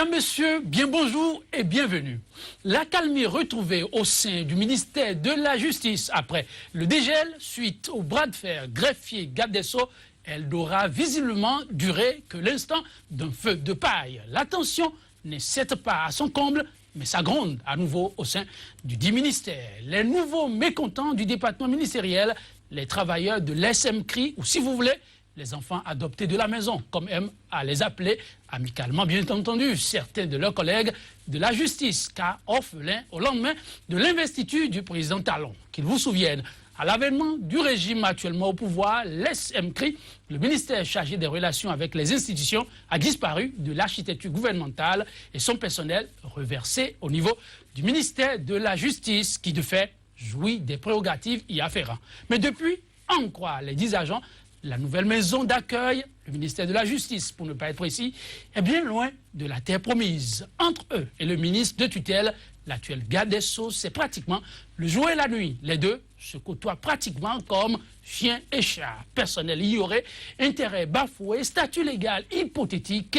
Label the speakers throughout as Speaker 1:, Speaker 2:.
Speaker 1: Mesdames, Messieurs, bien bonjour et bienvenue. L'accalmie retrouvée au sein du ministère de la Justice après le dégel suite au bras de fer greffier-garde des Sceaux, elle n'aura visiblement duré que l'instant d'un feu de paille. La tension n'est certes pas à son comble, mais ça gronde à nouveau au sein du dit ministère. Les nouveaux mécontents du département ministériel, les travailleurs de l'SMCRI, ou si vous voulez, les enfants adoptés de la maison, comme aiment à les appeler amicalement, bien entendu, certains de leurs collègues de la justice, car orphelins au lendemain de l'investiture du président Talon. Qu'ils vous souviennent, à l'avènement du régime actuellement au pouvoir, l'SMCRI, le ministère chargé des relations avec les institutions, a disparu de l'architecture gouvernementale et son personnel reversé au niveau du ministère de la Justice, qui de fait jouit des prérogatives y afférentes. Mais depuis, en croire les 10 agents, la nouvelle maison d'accueil, le ministère de la Justice, pour ne pas être précis, est bien loin de la terre promise. Entre eux et le ministre de tutelle, l'actuel garde des Sceaux, c'est pratiquement le jour et la nuit. Les deux se côtoient pratiquement comme chien et chat. Personnel ignoré, intérêt bafoué, statut légal hypothétique.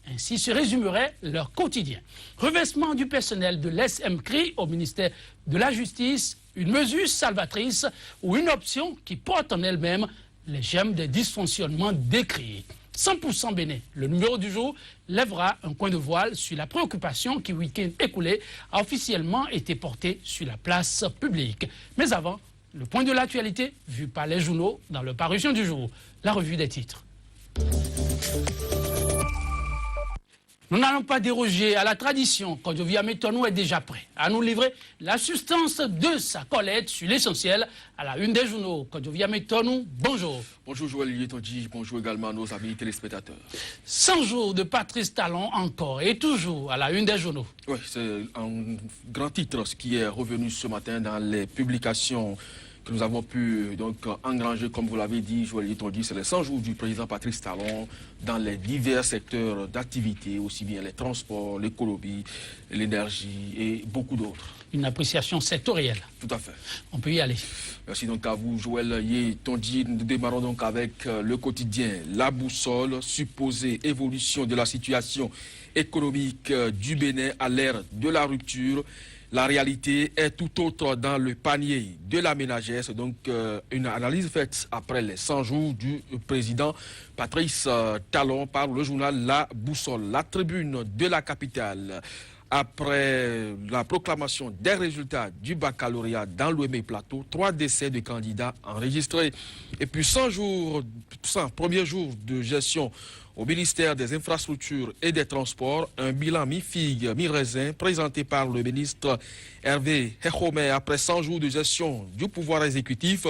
Speaker 1: Ainsi se résumerait leur quotidien. Reversement du personnel de l'SMCRI au ministère de la Justice, une mesure salvatrice ou une option qui porte en elle-même les gemmes des dysfonctionnements décrits. 100% Bénin, le numéro du jour lèvera un coin de voile sur la préoccupation qui, week-end écoulé, a officiellement été portée sur la place publique. Mais avant, le point de l'actualité vu par les journaux dans leur parution du jour, la revue des titres. Nous n'allons pas déroger à la tradition. Kodjovia Metonou est déjà prêt à nous livrer la substance de sa collecte sur l'essentiel à la une des journaux. Kodjovia Metonou, bonjour.
Speaker 2: Bonjour Joël Lietondji, bonjour également à nos amis téléspectateurs.
Speaker 1: 100 jours de Patrice Talon encore et toujours à la une des journaux.
Speaker 2: Oui, c'est un grand titre ce qui est revenu ce matin dans les publications que nous avons pu engranger, comme vous l'avez dit, Joël Lietondji, c'est les 100 jours du président Patrice Talon dans les divers secteurs d'activité, aussi bien les transports, l'écologie, l'énergie et beaucoup d'autres.
Speaker 1: Une appréciation sectorielle.
Speaker 2: Tout à fait.
Speaker 1: On peut y aller.
Speaker 2: Merci donc à vous, Joël Lietondji. Nous démarrons donc avec le quotidien La Boussole, supposée évolution de la situation économique du Bénin à l'ère de la rupture. La réalité est tout autre dans le panier de la ménagère. C'est donc une analyse faite après les 100 jours du président Patrice Talon par le journal La Boussole. La tribune de la capitale, après la proclamation des résultats du baccalauréat dans l'Ouémé Plateau, 3 décès de candidats enregistrés. Et puis 100 premiers jours de gestion au ministère des Infrastructures et des Transports, un bilan mi-figue, mi-raisin présenté par le ministre Hervé Hechomé après 100 jours de gestion du pouvoir exécutif.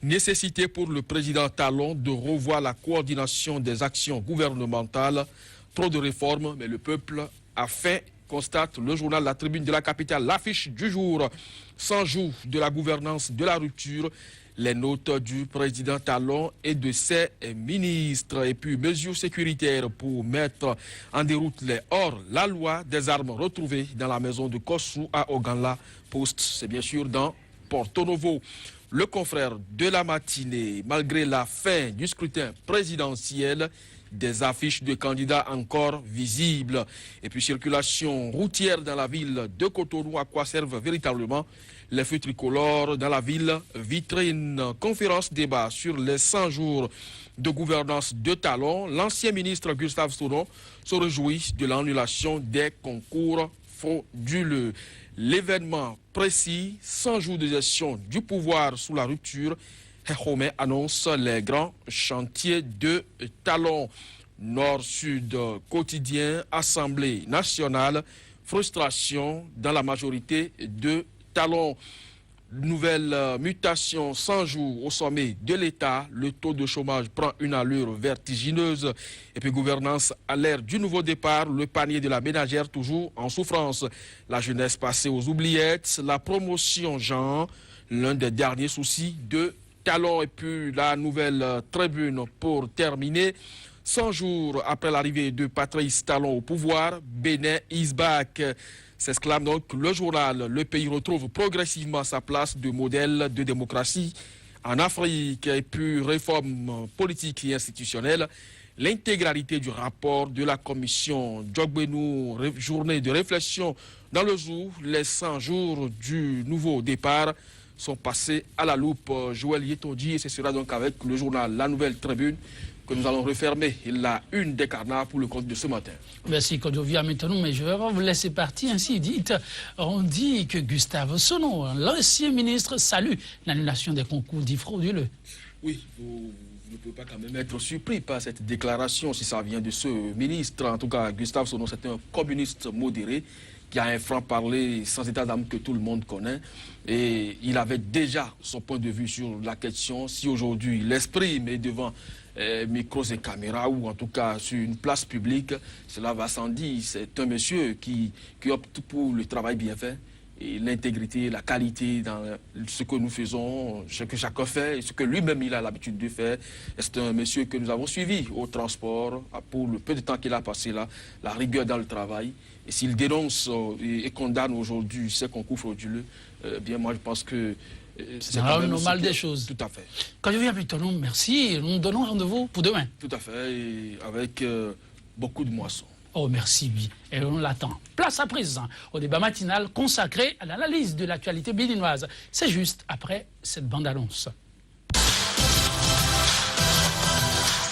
Speaker 2: Nécessité pour le président Talon de revoir la coordination des actions gouvernementales. Trop de réformes, mais le peuple a faim, constate le journal La Tribune de la capitale. L'affiche du jour, 100 jours de la gouvernance de la rupture. Les notes du président Talon et de ses ministres. Et puis, mesures sécuritaires pour mettre en déroute les hors-la-loi des armes retrouvées dans la maison de Kossou à Oganla Post. C'est bien sûr dans Porto Novo. Le confrère de la matinée, malgré la fin du scrutin présidentiel, des affiches de candidats encore visibles. Et puis, circulation routière dans la ville de Cotonou, à quoi servent véritablement les feux tricolores dans la ville vitrine. Conférence débat sur les 100 jours de gouvernance de Talon. L'ancien ministre Gustave Souron se réjouit de l'annulation des concours frauduleux. L'événement précis, 100 jours de gestion du pouvoir sous la rupture. Hechomé annonce les grands chantiers de Talon. Nord-Sud quotidien, Assemblée nationale, frustration dans la majorité de Talon. Nouvelle mutation 100 jours au sommet de l'État. Le taux de chômage prend une allure vertigineuse. Et puis gouvernance à l'ère du nouveau départ. Le panier de la ménagère toujours en souffrance. La jeunesse passée aux oubliettes. La promotion genre, l'un des derniers soucis de Talon. Et puis la nouvelle tribune pour terminer. 100 jours après l'arrivée de Patrice Talon au pouvoir, Bénin is back. S'exclame donc le journal. Le pays retrouve progressivement sa place de modèle de démocratie en Afrique. Et puis réforme politique et institutionnelle. l'intégralité du rapport de la commission Djogbenou, journée de réflexion dans le jour. Les 100 jours du nouveau départ sont passés à la loupe. Joël Yetondi, et ce sera donc avec le journal La Nouvelle Tribune que nous allons refermer la une des carnats pour le compte de ce matin.
Speaker 1: Merci Kodovia maintenant, mais je vais vous laisser partir ainsi dites. On dit que Gustave Sonneau, l'ancien ministre, salue l'annulation des concours dits frauduleux.
Speaker 2: Oui, vous ne pouvez pas quand même être surpris par cette déclaration si ça vient de ce ministre. En tout cas, Gustave Sonneau, c'est un communiste modéré qui a un franc-parler sans état d'âme que tout le monde connaît. Et il avait déjà son point de vue sur la question. Si aujourd'hui l'esprit met devant micros et caméras ou en tout cas sur une place publique, cela va sans dire. C'est un monsieur qui opte pour le travail bien fait et l'intégrité, la qualité dans ce que nous faisons, ce que chacun fait et ce que lui-même il a l'habitude de faire. C'est un monsieur que nous avons suivi au transport pour le peu de temps qu'il a passé là, la rigueur dans le travail. Et s'il dénonce et condamne aujourd'hui ces concours frauduleux, bien moi je pense que c'est
Speaker 1: le normal des choses.
Speaker 2: Tout à fait.
Speaker 1: Quand je viens plus tôt, merci. Nous donnons rendez-vous pour demain.
Speaker 2: Tout à fait, et avec beaucoup de moissons.
Speaker 1: Oh, merci, oui. Et on l'attend. Place à présent au débat matinal consacré à l'analyse de l'actualité béninoise. C'est juste après cette bande-annonce.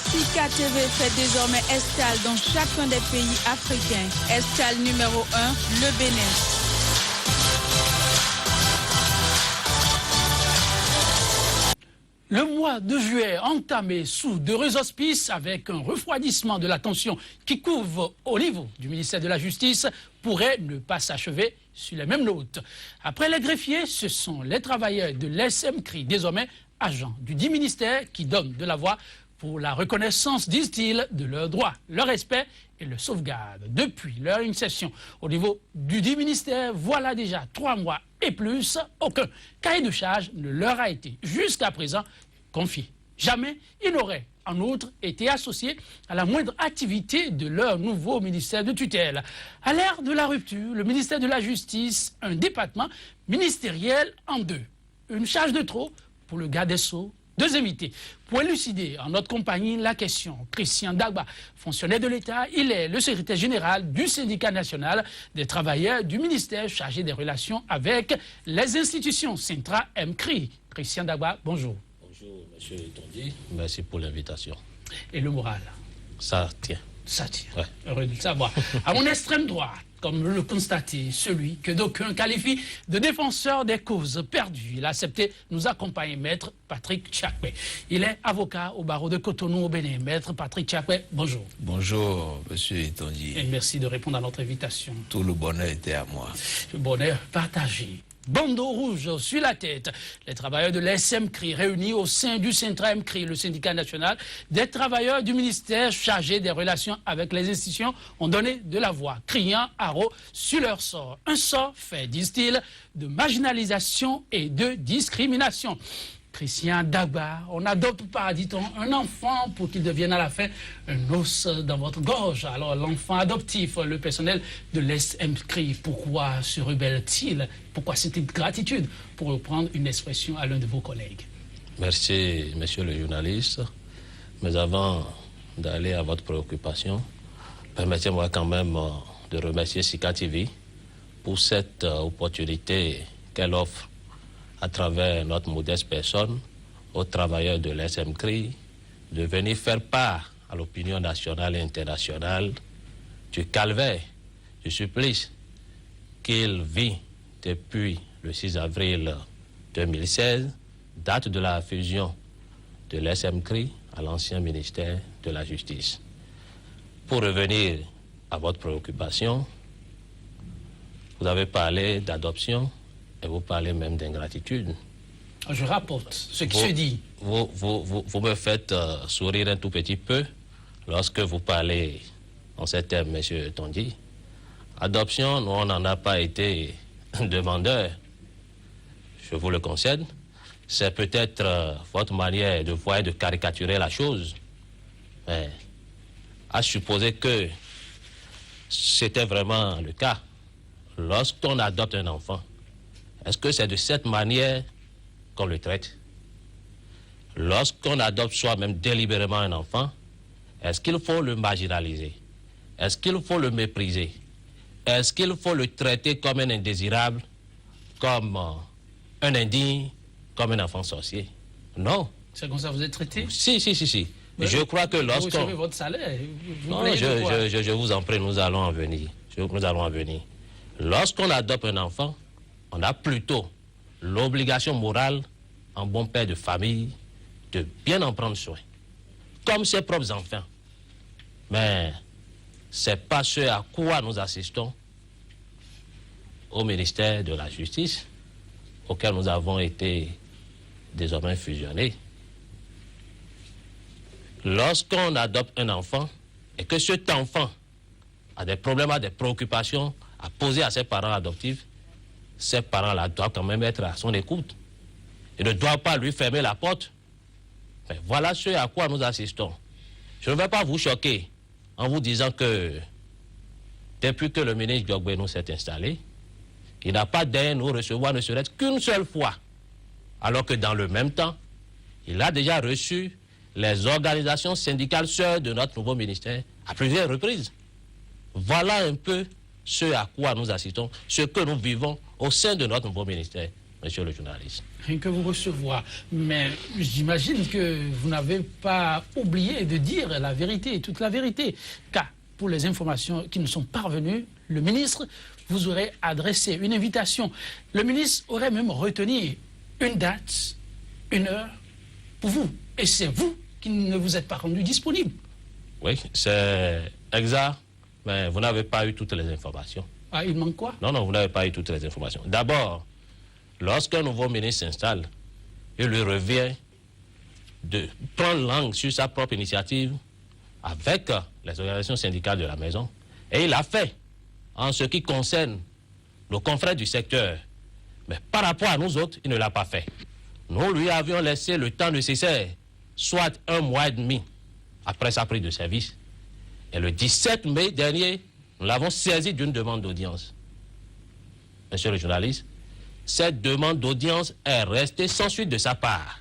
Speaker 3: Sika TV fait désormais escale dans chacun des pays africains. Escale numéro 1, le Bénin.
Speaker 1: Le mois de juillet entamé sous d'heureux auspices avec un refroidissement de la tension qui couvre au niveau du ministère de la Justice pourrait ne pas s'achever sur les mêmes notes. Après les greffiers, ce sont les travailleurs de l'SMCRI, désormais agents du dit ministère, qui donnent de la voix pour la reconnaissance, disent-ils, de leurs droits, leur respect et leur sauvegarde. Depuis leur initiation au niveau du dit ministère, voilà déjà 3 mois et plus, aucun cahier de charge ne leur a été jusqu'à présent confié. Jamais ils n'auraient en outre été associés à la moindre activité de leur nouveau ministère de tutelle. À l'ère de la rupture, le ministère de la Justice, un département ministériel en deux. Une charge de trop pour le garde des Sceaux. 2 invités pour élucider en notre compagnie la question. Christian Dagba, fonctionnaire de l'État, il est le secrétaire général du syndicat national des travailleurs du ministère chargé des relations avec les institutions Sintra MCRI. Christian Dagba, bonjour.
Speaker 4: Bonjour, monsieur Tondi. Merci pour l'invitation.
Speaker 1: Et le moral?
Speaker 4: Ça tient.
Speaker 1: Ça tient.
Speaker 4: Ouais.
Speaker 1: Heureux de le savoir. À mon extrême droite, comme le constatait celui que d'aucuns qualifient de défenseur des causes perdues. Il a accepté nous accompagner, maître Patrick Tchakwe. Il est avocat au barreau de Cotonou au Bénin. Maître Patrick Tchakwe, bonjour.
Speaker 5: Bonjour, monsieur Tondi.
Speaker 1: Et merci de répondre à notre invitation.
Speaker 5: Tout le bonheur était à moi.
Speaker 1: Le bonheur partagé. Bandeau rouge sur la tête. Les travailleurs de l'SMCRI réunis au sein du Sintra MCRI, le syndicat national des travailleurs du ministère chargé des relations avec les institutions, ont donné de la voix, criant haro sur leur sort. Un sort fait, disent-ils, de marginalisation et de discrimination. Christian Dagba, on adopte pas, dit-on, un enfant pour qu'il devienne à la fin un os dans votre gorge. Alors l'enfant adoptif, le personnel de l'SMCRI, pourquoi se rebelle-t-il? Pourquoi cette gratitude? Pour reprendre une expression à l'un de vos collègues.
Speaker 4: Merci, monsieur le journaliste. Mais avant d'aller à votre préoccupation, permettez-moi quand même de remercier Sika TV pour cette opportunité qu'elle offre à travers notre modeste personne aux travailleurs de l'SMCRI de venir faire part à l'opinion nationale et internationale du calvaire, du supplice qu'il vit depuis le 6 avril 2016, date de la fusion de l'SMCRI à l'ancien ministère de la Justice. Pour revenir à votre préoccupation, vous avez parlé d'adoption et vous parlez même d'ingratitude.
Speaker 1: Je rapporte ce qui se dit.
Speaker 4: Vous me faites sourire un tout petit peu lorsque vous parlez en ces termes, monsieur Tondi. Adoption, nous, on n'en a pas été demandeur. Je vous le concède. C'est peut-être votre manière de voir et de caricaturer la chose. Mais à supposer que c'était vraiment le cas, lorsqu'on adopte un enfant, est-ce que c'est de cette manière qu'on le traite? Lorsqu'on adopte soi-même délibérément un enfant, Est-ce qu'il faut le marginaliser? Est-ce qu'il faut le mépriser? Est-ce qu'il faut le traiter comme un indésirable, comme un indigne, comme un enfant sorcier? Non.
Speaker 1: C'est comme ça que vous êtes traité?
Speaker 4: Si.
Speaker 1: Mais
Speaker 4: je crois que lorsqu'on...
Speaker 1: Vous recevez votre salaire.
Speaker 4: Non, je vous en prie, nous allons en venir. Lorsqu'on adopte un enfant, on a plutôt l'obligation morale, en bon père de famille, de bien en prendre soin, comme ses propres enfants. Mais ce n'est pas ce à quoi nous assistons au ministère de la Justice, auquel nous avons été désormais fusionnés. Lorsqu'on adopte un enfant et que cet enfant a des problèmes, a des préoccupations à poser à ses parents adoptifs, ces parents-là doivent quand même être à son écoute. Ils ne doivent pas lui fermer la porte. Mais voilà ce à quoi nous assistons. Je ne vais pas vous choquer en vous disant que depuis que le ministre Diogbenou s'est installé, il n'a pas daigné nous recevoir ne serait-ce qu'une seule fois. Alors que dans le même temps, il a déjà reçu les organisations syndicales sœurs de notre nouveau ministère à plusieurs reprises. Voilà un peu ce à quoi nous assistons, ce que nous vivons au sein de notre nouveau ministère, monsieur le journaliste.
Speaker 1: Rien que vous recevoir. Mais j'imagine que vous n'avez pas oublié de dire la vérité, toute la vérité. Car pour les informations qui nous sont parvenues, le ministre vous aurait adressé une invitation. Le ministre aurait même retenu une date, une heure pour vous. Et c'est vous qui ne vous êtes pas rendu disponible.
Speaker 4: Oui, c'est exact, mais vous n'avez pas eu toutes les informations.
Speaker 1: Ah, il manque quoi?
Speaker 4: Non, vous n'avez pas eu toutes les informations. D'abord, lorsqu'un nouveau ministre s'installe, il lui revient de prendre langue sur sa propre initiative avec les organisations syndicales de la maison. Et il l'a fait en ce qui concerne nos confrères du secteur. Mais par rapport à nous autres, il ne l'a pas fait. Nous lui avions laissé le temps nécessaire, soit 1 mois et demi après sa prise de service. Et le 17 mai dernier, nous l'avons saisi d'une demande d'audience. Monsieur le journaliste, cette demande d'audience est restée sans suite de sa part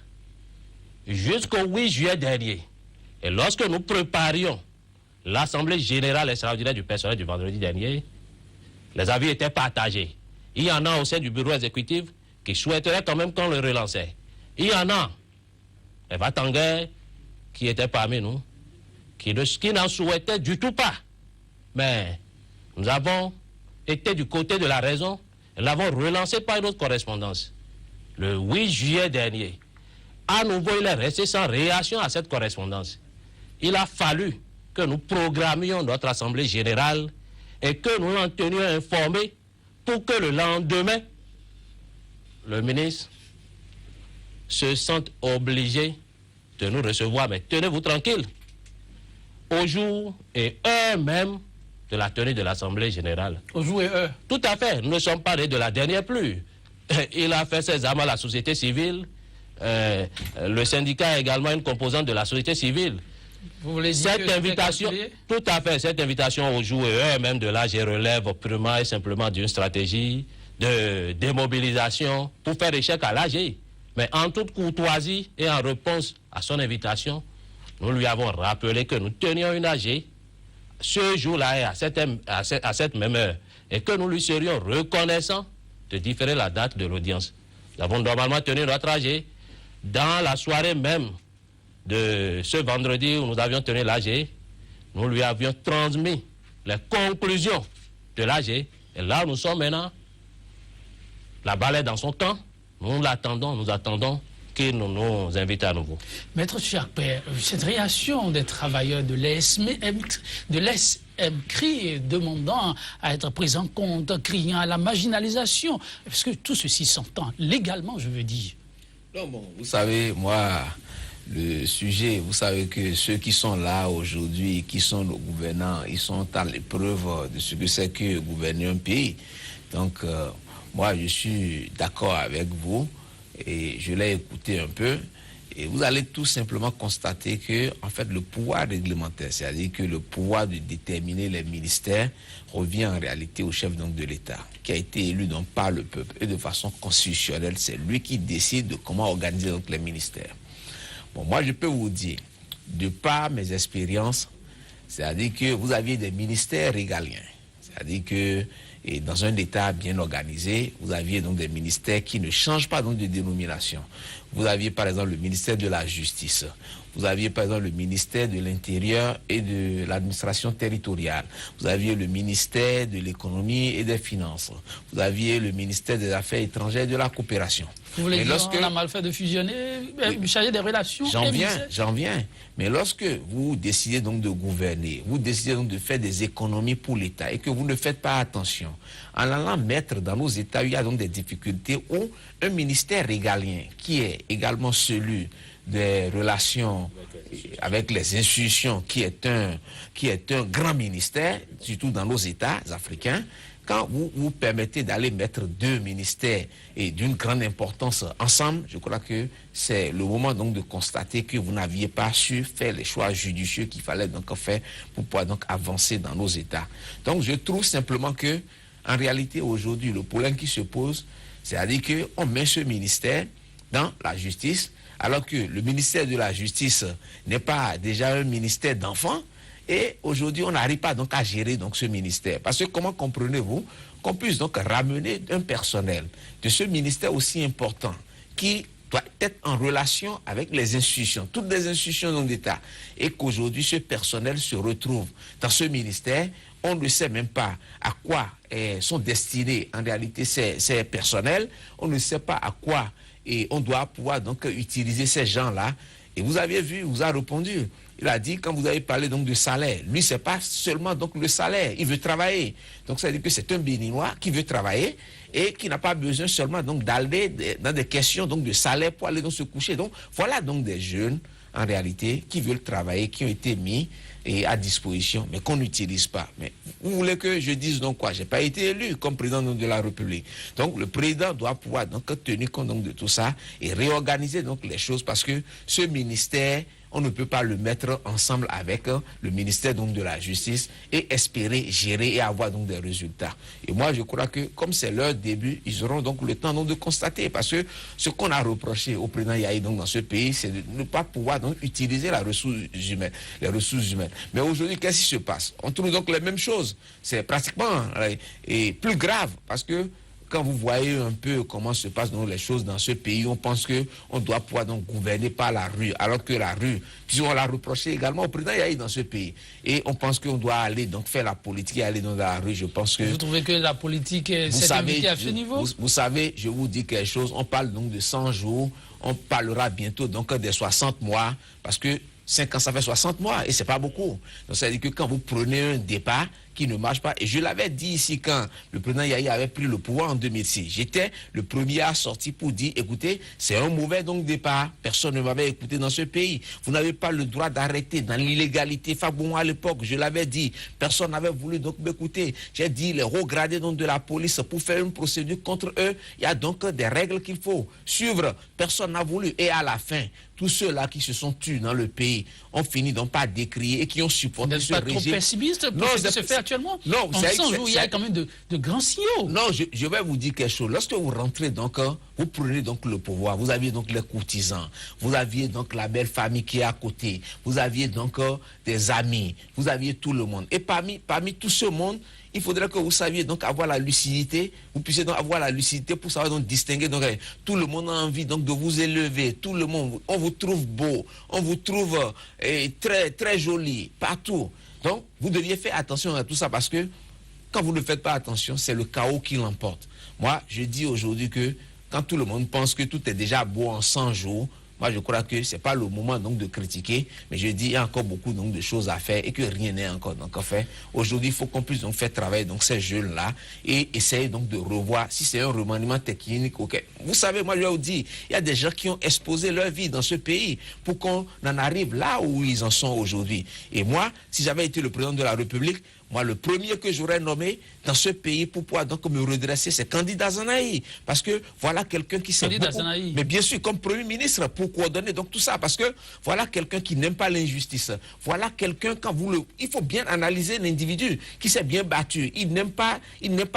Speaker 4: jusqu'au 8 juillet dernier. Et lorsque nous préparions l'Assemblée générale extraordinaire du personnel du vendredi dernier, les avis étaient partagés. Il y en a au sein du bureau exécutif qui souhaiteraient quand même qu'on le relançait. Il y en a, les Vatangais qui étaient parmi nous, qui n'en souhaitaient du tout pas. Mais nous avons été du côté de la raison et l'avons relancé par une autre correspondance. Le 8 juillet dernier, à nouveau, il est resté sans réaction à cette correspondance. Il a fallu que nous programmions notre Assemblée générale et que nous l'en tenions informé pour que le lendemain, le ministre se sente obligé de nous recevoir. Mais tenez-vous tranquille. Au jour et heure même de la tenue de l'Assemblée générale.
Speaker 1: Au jour et heure.
Speaker 4: Tout à fait. Nous ne sommes pas de la dernière pluie. Il a fait ses armes à la société civile. Le syndicat a également une composante de la société civile.
Speaker 1: Vous voulez dire
Speaker 4: cette invitation, tout à fait, cette invitation au jour et heure même de l'AG relève purement et simplement d'une stratégie de démobilisation pour faire échec à l'AG. Mais en toute courtoisie et en réponse à son invitation, nous lui avons rappelé que nous tenions une AG ce jour-là et à cette même heure et que nous lui serions reconnaissants de différer la date de l'audience. Nous avons normalement tenu notre AG dans la soirée même de ce vendredi où nous avions tenu l'AG. Nous lui avions transmis les conclusions de l'AG. Et là, nous sommes maintenant. La balle est dans son camp. Nous l'attendons, nous attendons qu'il nous invite à nouveau.
Speaker 1: Maître Charpé, cette réaction des travailleurs de l'ESMCRI demandant à être pris en compte, criant à la marginalisation, parce que tout ceci s'entend légalement, je veux dire.
Speaker 5: Non, bon, vous savez, moi, le sujet, vous savez que ceux qui sont là aujourd'hui, qui sont nos gouvernants, ils sont à l'épreuve de ce que c'est que gouverner un pays. Donc, moi, je suis d'accord avec vous et je l'ai écouté un peu. Et vous allez tout simplement constater que, en fait, le pouvoir réglementaire, c'est-à-dire que le pouvoir de déterminer les ministères revient en réalité au chef donc, de l'État, qui a été élu donc, par le peuple. Et de façon constitutionnelle, c'est lui qui décide de comment organiser donc, les ministères. Bon, moi, je peux vous dire de par mes expériences, c'est-à-dire que vous aviez des ministères régaliens. C'est-à-dire que et dans un État bien organisé, vous aviez donc des ministères qui ne changent pas donc de dénomination. Vous aviez par exemple le ministère de la Justice. Vous aviez par exemple le ministère de l'Intérieur et de l'administration territoriale. Vous aviez le ministère de l'Économie et des Finances. Vous aviez le ministère des Affaires étrangères et de la coopération.
Speaker 1: Vous voulez dire qu'on a mal fait de fusionner, charger des relations?
Speaker 5: J'en viens. Mais lorsque vous décidez donc de gouverner, vous décidez donc de faire des économies pour l'État et que vous ne faites pas attention, en allant mettre dans nos États, il y a donc des difficultés où un ministère régalien, qui est également celui des relations avec les institutions, qui est un grand ministère, surtout dans nos États africains, quand vous vous permettez d'aller mettre deux ministères et d'une grande importance ensemble, je crois que c'est le moment donc de constater que vous n'aviez pas su faire les choix judicieux qu'il fallait donc faire pour pouvoir donc avancer dans nos États. Donc je trouve simplement que, en réalité aujourd'hui, le problème qui se pose, c'est-à-dire qu'on met ce ministère dans la justice, alors que le ministère de la Justice n'est pas déjà un ministère d'enfants. Et aujourd'hui, on n'arrive pas donc à gérer donc ce ministère. Parce que comment comprenez-vous qu'on puisse donc ramener un personnel de ce ministère aussi important qui doit être en relation avec les institutions, toutes les institutions d'État, et qu'aujourd'hui ce personnel se retrouve dans ce ministère, on ne sait même pas à quoi sont destinés en réalité ces personnels, on ne sait pas à quoi et on doit pouvoir donc utiliser ces gens-là. Et vous avez vu, vous a répondu. Il a dit, quand vous avez parlé donc de salaire, lui, c'est pas seulement donc le salaire, il veut travailler. Donc, ça veut dire que c'est un Béninois qui veut travailler et qui n'a pas besoin seulement donc d'aller dans des questions donc de salaire pour aller donc se coucher. Donc, voilà donc des jeunes, en réalité, qui veulent travailler, qui ont été mis à disposition, mais qu'on n'utilise pas. Mais vous voulez que je dise donc quoi? Je n'ai pas été élu comme président de la République. Donc, le président doit pouvoir donc tenir compte donc de tout ça et réorganiser donc les choses parce que ce ministère, on ne peut pas le mettre ensemble avec le ministère donc de la Justice et espérer gérer et avoir donc des résultats. Et moi, je crois que comme c'est leur début, ils auront donc le temps donc de constater parce que ce qu'on a reproché au président Yahi donc dans ce pays, c'est de ne pas pouvoir donc utiliser la ressource humaine, les ressources humaines. Mais aujourd'hui, qu'est-ce qui se passe? On trouve donc les mêmes choses. C'est pratiquement et plus grave parce que quand vous voyez un peu comment se passent donc les choses dans ce pays, on pense qu'on doit pouvoir donc gouverner par la rue, alors que la rue, puisqu'on l'a reproché également au président Yahi dans ce pays. Et on pense qu'on doit aller donc faire la politique et aller dans la rue. Je pense que...
Speaker 1: Vous trouvez que la politique s'est limitée à ce niveau?
Speaker 5: Vous savez, je vous dis quelque chose, on parle donc de 100 jours, on parlera bientôt donc des 60 mois, parce que 5 ans, ça fait 60 mois et c'est pas beaucoup. Donc, ça veut dire que quand vous prenez un départ qui ne marche pas, et je l'avais dit ici quand le président Yahi avait pris le pouvoir en 2006, j'étais le premier à sortir pour dire, écoutez, c'est un mauvais donc départ, personne ne m'avait écouté dans ce pays, vous n'avez pas le droit d'arrêter dans l'illégalité. Fabon à l'époque, je l'avais dit, personne n'avait voulu donc m'écouter. J'ai dit, les hauts gradés donc de la police, pour faire une procédure contre eux, il y a donc des règles qu'il faut suivre, personne n'a voulu, et à la fin, tous ceux-là qui se sont tués dans le pays ont fini donc par décrier et qui ont supporté ce régime.
Speaker 1: Vous n'êtes pas trop pessimiste pour ce qui se fait actuellement?
Speaker 5: Non,
Speaker 1: en 100 jours, il y a quand même de grands signaux.
Speaker 5: Non, je vais vous dire quelque chose. Lorsque vous rentrez donc, vous prenez donc le pouvoir, vous aviez donc les courtisans, vous aviez donc la belle famille qui est à côté, vous aviez donc des amis, vous aviez tout le monde. Et parmi tout ce monde, il faudrait que vous saviez donc avoir la lucidité, vous puissiez donc avoir la lucidité pour savoir donc distinguer. Donc, tout le monde a envie donc de vous élever, tout le monde, on vous trouve beau, on vous trouve très, très joli, partout. Donc, vous deviez faire attention à tout ça parce que quand vous ne faites pas attention, c'est le chaos qui l'emporte. Moi, je dis aujourd'hui que quand tout le monde pense que tout est déjà beau en 100 jours, moi, je crois que ce n'est pas le moment donc de critiquer, mais je dis qu'il y a encore beaucoup donc de choses à faire et que rien n'est encore donc fait. Aujourd'hui, il faut qu'on puisse donc faire travailler donc ces jeunes-là et essayer donc de revoir si c'est un remaniement technique. Okay. Vous savez, moi, je vais vous dire, il y a des gens qui ont exposé leur vie dans ce pays pour qu'on en arrive là où ils en sont aujourd'hui. Et moi, si j'avais été le président de la République, moi, le premier que j'aurais nommé dans ce pays pour pouvoir donc me redresser, c'est Candide Azanaï. Parce que voilà quelqu'un qui s'est beaucoup... Mais bien sûr, comme Premier ministre, pour coordonner donc tout ça. Parce que voilà quelqu'un qui n'aime pas l'injustice. Voilà quelqu'un, quand vous le... Il faut bien analyser l'individu qui s'est bien battu. Il n'aime pas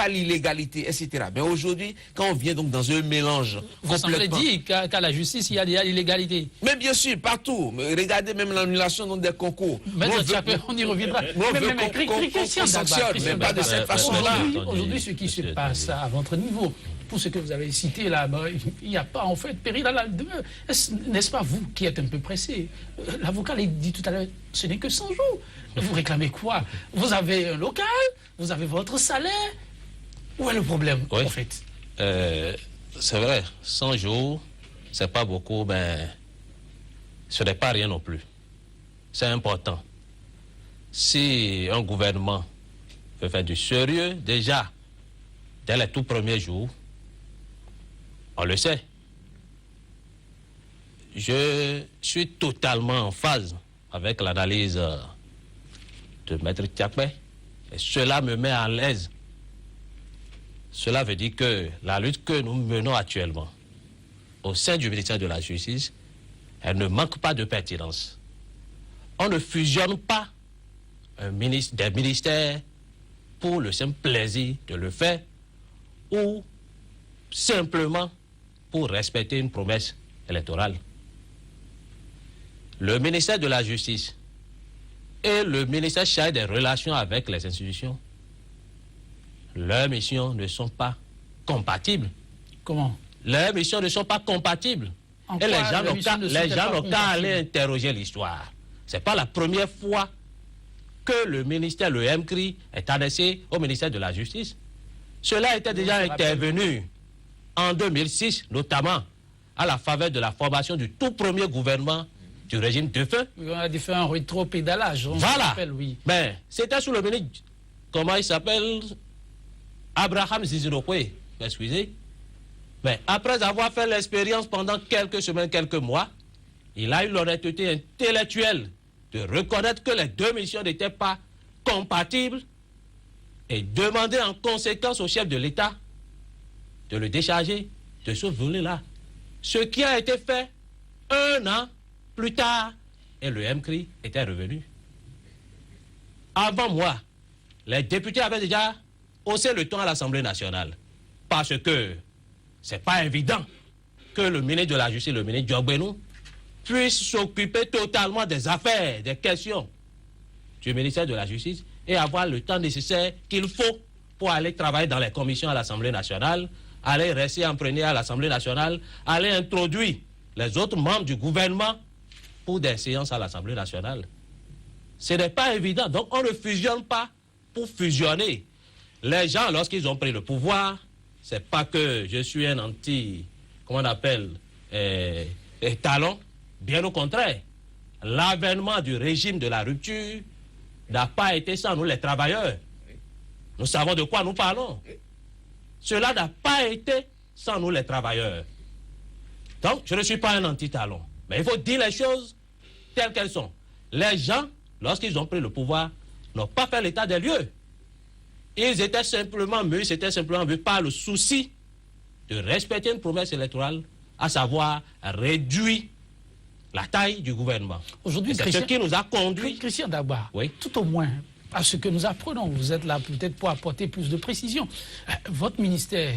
Speaker 5: l'illégalité, etc. Mais aujourd'hui, quand on vient donc dans un mélange
Speaker 1: vous semblez dire qu'à la justice, il y a l'illégalité.
Speaker 5: Mais bien sûr, partout. Mais regardez même l'annulation dans des concours.
Speaker 1: Mais on y reviendra.
Speaker 5: Christian sanctionne, mais pas de cette façon-là.
Speaker 1: Aujourd'hui, ce qui se passe à votre niveau, pour ce que vous avez cité là, il n'y a pas en fait péril à la demeure. N'est-ce pas vous qui êtes un peu pressé? L'avocat l'a dit tout à l'heure, ce n'est que 100 jours. Vous réclamez quoi? Vous avez un local, vous avez votre salaire. Où est le problème en fait?
Speaker 4: C'est vrai, 100 jours, c'est pas beaucoup, mais ce n'est pas rien non plus. C'est important. Si un gouvernement veut faire du sérieux, déjà, dès les tout premiers jours, on le sait. Je suis totalement en phase avec l'analyse de Maître Tchapé, et cela me met à l'aise. Cela veut dire que la lutte que nous menons actuellement au sein du ministère de la Justice, elle ne manque pas de pertinence. On ne fusionne pas des ministères pour le simple plaisir de le faire ou simplement pour respecter une promesse électorale. Le ministère de la Justice et le ministère chargé des relations avec les institutions, leurs missions ne sont pas compatibles.
Speaker 1: Comment?
Speaker 4: Leurs missions ne sont pas compatibles. Et les gens n'ont qu'à aller interroger l'histoire. Ce n'est pas la première fois que le ministère, le MCRI, est adressé au ministère de la Justice. Cela était déjà intervenu en 2006, notamment à la faveur de la formation du tout premier gouvernement du régime de feu.
Speaker 1: On a fait un rétro-pédalage.
Speaker 4: Voilà. Mais c'était sous le ministre, comment il s'appelle, Abraham Zizirokwe, excusez. Mais après avoir fait l'expérience pendant quelques semaines, quelques mois, il a eu l'honnêteté intellectuelle de reconnaître que les deux missions n'étaient pas compatibles et demander en conséquence au chef de l'État de le décharger de ce volet-là. Ce qui a été fait 1 an plus tard, et le MCRI était revenu. Avant moi, les députés avaient déjà haussé le ton à l'Assemblée nationale. Parce que ce n'est pas évident que le ministre de la Justice, le ministre Diogbenou, puisse s'occuper totalement des affaires, des questions du ministère de la Justice et avoir le temps nécessaire qu'il faut pour aller travailler dans les commissions à l'Assemblée nationale, aller rester imprégné à l'Assemblée nationale, aller introduire les autres membres du gouvernement pour des séances à l'Assemblée nationale. Ce n'est pas évident. Donc on ne fusionne pas pour fusionner. Les gens, lorsqu'ils ont pris le pouvoir, c'est pas que je suis un anti, comment on appelle, talon. Bien au contraire. L'avènement du régime de la rupture n'a pas été sans nous les travailleurs. Nous savons de quoi nous parlons. Cela n'a pas été sans nous les travailleurs. Donc, je ne suis pas un anti-talon. Mais il faut dire les choses telles qu'elles sont. Les gens, lorsqu'ils ont pris le pouvoir, n'ont pas fait l'état des lieux. Ils étaient simplement mus, par le souci de respecter une promesse électorale, à savoir réduire la taille du gouvernement.
Speaker 1: Aujourd'hui,
Speaker 4: c'est ce qui nous a conduit.
Speaker 1: Christian Dagba, tout au moins, à ce que nous apprenons, vous êtes là peut-être pour apporter plus de précision. Votre ministère,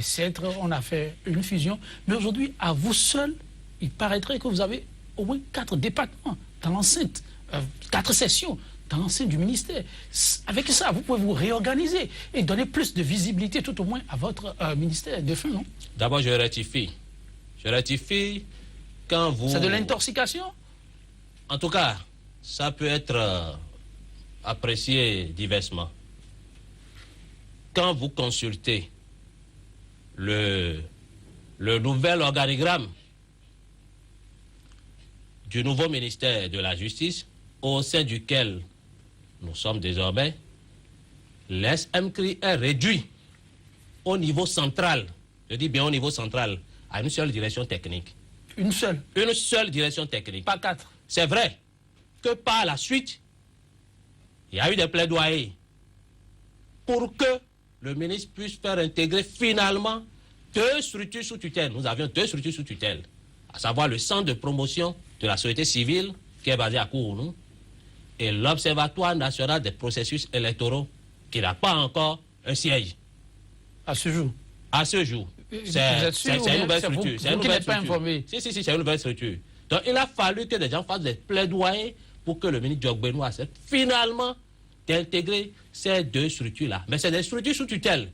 Speaker 1: on a fait une fusion, mais aujourd'hui, à vous seul, il paraîtrait que vous avez au moins 4 départements dans l'enceinte, 4 sessions dans l'enceinte du ministère. Avec ça, vous pouvez vous réorganiser et donner plus de visibilité tout au moins à votre ministère de fin, non?
Speaker 4: D'abord, je rectifie. Je rectifie quand vous...
Speaker 1: C'est de l'intoxication?
Speaker 4: En tout cas, ça peut être apprécié diversement. Quand vous consultez le nouvel organigramme du nouveau ministère de la Justice, au sein duquel nous sommes désormais, l'SMCRI est réduit au niveau central, je dis bien au niveau central, à une seule direction technique.
Speaker 1: Une seule?
Speaker 4: Une seule direction technique.
Speaker 1: Pas 4.
Speaker 4: C'est vrai que par la suite, il y a eu des plaidoyers pour que le ministre puisse faire intégrer finalement 2 structures sous tutelle. Nous avions 2 structures sous tutelle, à savoir le centre de promotion de la société civile qui est basé à Kourounou et l'Observatoire national des processus électoraux qui n'a pas encore un siège.
Speaker 1: À ce jour.
Speaker 4: À ce jour. C'est une nouvelle structure.
Speaker 1: Vous qui n'êtes pas informé.
Speaker 4: Si, c'est une nouvelle structure. Donc il a fallu que des gens fassent des plaidoyers pour que le ministre Diogbenou accepte finalement d'intégrer ces 2 structures-là. Mais c'est des structures sous tutelle.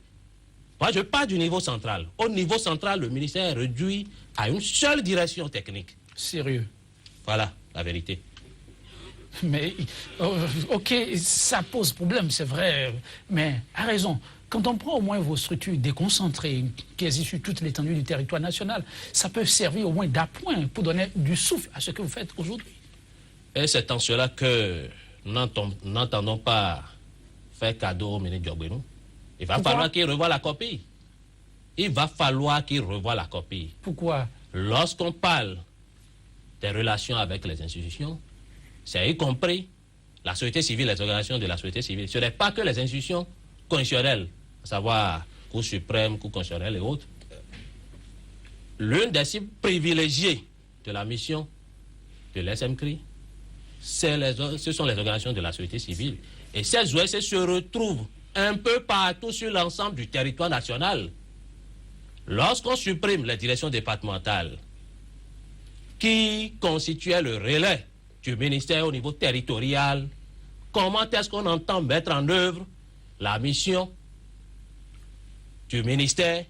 Speaker 4: Moi, je parle du niveau central. Au niveau central, le ministère est réduit à une seule direction technique.
Speaker 1: Sérieux.
Speaker 4: Voilà la vérité.
Speaker 1: Mais, ok, ça pose problème, c'est vrai, mais à raison. Quand on prend au moins vos structures déconcentrées, quasi sur toute l'étendue du territoire national, ça peut servir au moins d'appoint pour donner du souffle à ce que vous faites aujourd'hui.
Speaker 4: Et c'est en cela que nous n'entendons pas faire cadeau au ministre Diogbenou. Il va falloir qu'il revoie la copie. Il va falloir qu'il revoie la copie.
Speaker 1: Pourquoi?
Speaker 4: Lorsqu'on parle des relations avec les institutions, c'est y compris la société civile, les organisations de la société civile. Ce n'est pas que les institutions constitutionnelles, à savoir Cour suprême, Cour constitutionnelle et autres. L'une des cibles privilégiées de la mission de l'SMCRI, ce sont les organisations de la société civile. Et ces OSC se retrouvent un peu partout sur l'ensemble du territoire national. Lorsqu'on supprime les directions départementales qui constituaient le relais du ministère au niveau territorial, comment est-ce qu'on entend mettre en œuvre la mission du ministère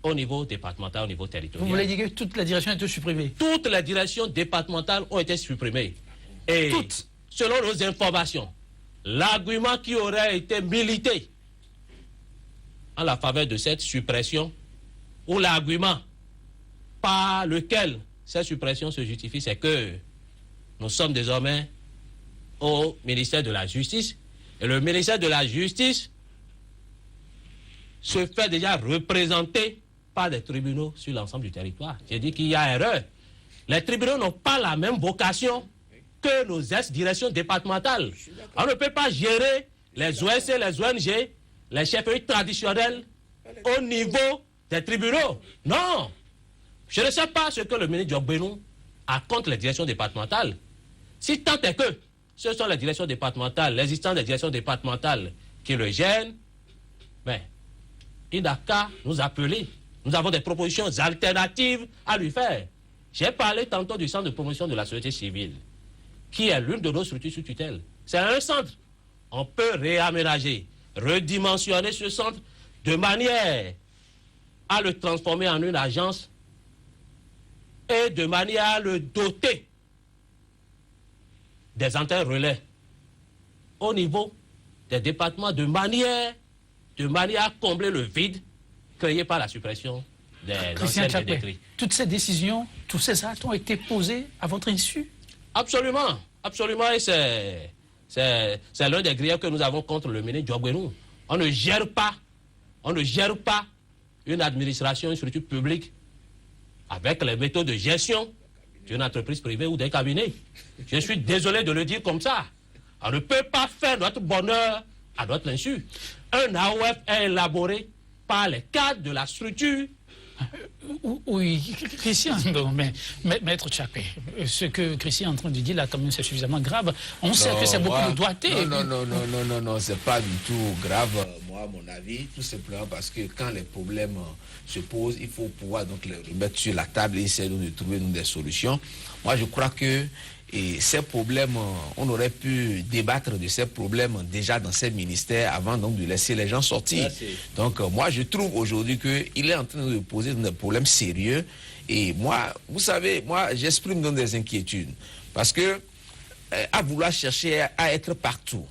Speaker 4: au niveau départemental, au niveau territorial?
Speaker 1: Vous voulez dire que toute la direction a été supprimée?
Speaker 4: Toutes les directions départementales ont été supprimées. Et
Speaker 1: toutes?
Speaker 4: Selon nos informations, l'argument qui aurait été milité en la faveur de cette suppression, ou l'argument par lequel cette suppression se justifie, c'est que nous sommes désormais au ministère de la Justice, et le ministère de la Justice se fait déjà représenter par des tribunaux sur l'ensemble du territoire. J'ai dit qu'il y a erreur. Les tribunaux n'ont pas la même vocation que nos ex-directions départementales. On ne peut pas gérer les OSC, les ONG, les chefferies traditionnelles au niveau des tribunaux. Non! Je ne sais pas ce que le ministre Diogbenou a contre les directions départementales. Si tant est que ce sont les directions départementales, l'existence des directions départementales qui le gênent, mais il n'a qu'à nous appeler. Nous avons des propositions alternatives à lui faire. J'ai parlé tantôt du centre de promotion de la société civile, qui est l'une de nos structures sous tutelle. C'est un centre. On peut réaménager, redimensionner ce centre de manière à le transformer en une agence et de manière à le doter des antennes relais au niveau des départements de manière à combler le vide créé par la suppression des anciennes décrets.
Speaker 1: Toutes ces décisions, tous ces actes ont été posés à votre insu?
Speaker 4: Absolument, absolument, et c'est l'un des griefs que nous avons contre le ministre Diogbenou. On ne gère pas une administration, une structure publique avec les méthodes de gestion d'une entreprise privée ou d'un cabinet. Je suis désolé de le dire comme ça. On ne peut pas faire notre bonheur à notre insu. Un AOF est élaboré par les cadres de la structure.
Speaker 1: Oui, Christian, mais Maître Tchapé, ce que Christian est en train de dire là, quand même, c'est suffisamment grave. On sait que c'est beaucoup de doigté.
Speaker 5: Non, c'est pas du tout grave, moi, à mon avis, tout simplement parce que quand les problèmes se posent, il faut pouvoir donc les remettre sur la table et essayer de trouver des solutions. Moi, je crois que ces problèmes, on aurait pu débattre de ces problèmes déjà dans ces ministères avant donc de laisser les gens sortir. Donc moi je trouve aujourd'hui qu'il est en train de poser des problèmes sérieux et moi, vous savez, moi j'exprime donc des inquiétudes parce que à vouloir chercher à être partout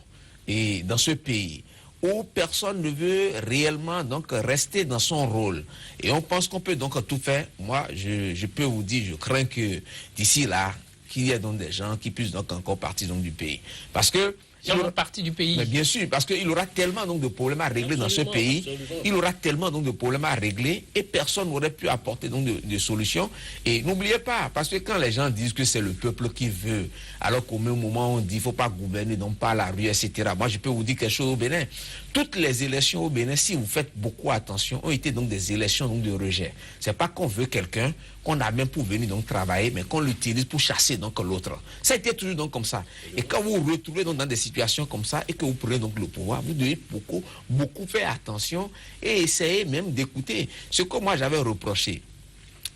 Speaker 5: et dans ce pays où personne ne veut réellement donc rester dans son rôle et on pense qu'on peut donc tout faire, moi je peux vous dire, je crains que d'ici là qu'il y ait donc des gens qui puissent donc encore partir donc du pays. Parce que
Speaker 1: sur une partie du pays.
Speaker 5: Mais bien sûr, parce qu'il aura tellement donc de problèmes à régler dans ce pays. Il aura tellement donc de problèmes à régler et personne n'aurait pu apporter donc de solutions. Et n'oubliez pas, parce que quand les gens disent que c'est le peuple qui veut, alors qu'au même moment on dit qu'il ne faut pas gouverner, donc pas la rue, etc. Moi, je peux vous dire quelque chose au Bénin. Toutes les élections au Bénin, si vous faites beaucoup attention, ont été donc des élections donc de rejet. C'est pas qu'on veut quelqu'un qu'on a même pour venir donc travailler, mais qu'on l'utilise pour chasser donc l'autre. Ça a été toujours donc comme ça. Et quand vous vous retrouvez donc dans des situations comme ça et que vous prenez donc le pouvoir, vous devez beaucoup faire attention et essayer même d'écouter ce que moi j'avais reproché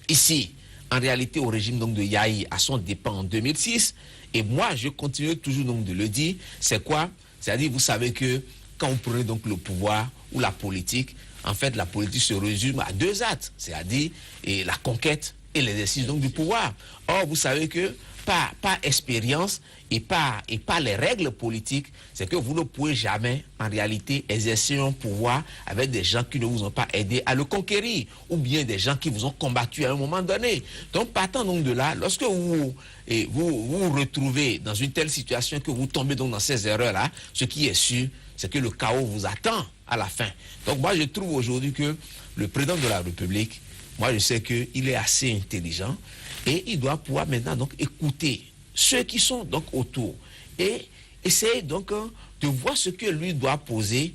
Speaker 5: ici, en réalité au régime donc de Yahi à son départ en 2006. Et moi je continue toujours donc de le dire. C'est quoi? C'est-à-dire, vous savez que quand vous prenez donc le pouvoir ou la politique, en fait, la politique se résume à deux actes, c'est-à-dire la conquête et l'exercice donc du pouvoir. Or, vous savez que par expérience et par les règles politiques, c'est que vous ne pouvez jamais, en réalité, exercer un pouvoir avec des gens qui ne vous ont pas aidé à le conquérir, ou bien des gens qui vous ont combattu à un moment donné. Donc, partant donc de là, lorsque vous vous retrouvez dans une telle situation que vous tombez donc dans ces erreurs-là, ce qui est sûr, c'est que le chaos vous attend à la fin. Donc moi, je trouve aujourd'hui que le président de la République, moi, je sais qu'il est assez intelligent et il doit pouvoir maintenant donc écouter ceux qui sont donc autour et essayer donc de voir ce que lui doit poser,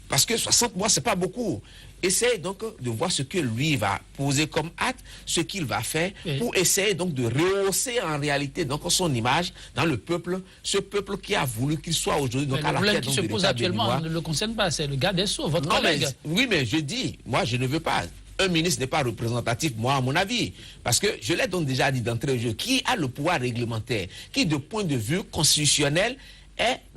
Speaker 5: parce que 60 mois, c'est pas beaucoup. Essaye donc de voir ce que lui va poser comme acte, ce qu'il va faire pour essayer donc de rehausser en réalité donc son image dans le peuple, ce peuple qui a voulu qu'il soit aujourd'hui donc à la tête de l'État.
Speaker 1: Le problème qui se pose actuellement ne le concerne pas, c'est le garde des Sceaux, votre collègue.
Speaker 5: Oui, mais je dis, moi je ne veux pas. Un ministre n'est pas représentatif, moi, à mon avis. Parce que je l'ai donc déjà dit d'entrée au jeu, qui a le pouvoir réglementaire, qui de point de vue constitutionnel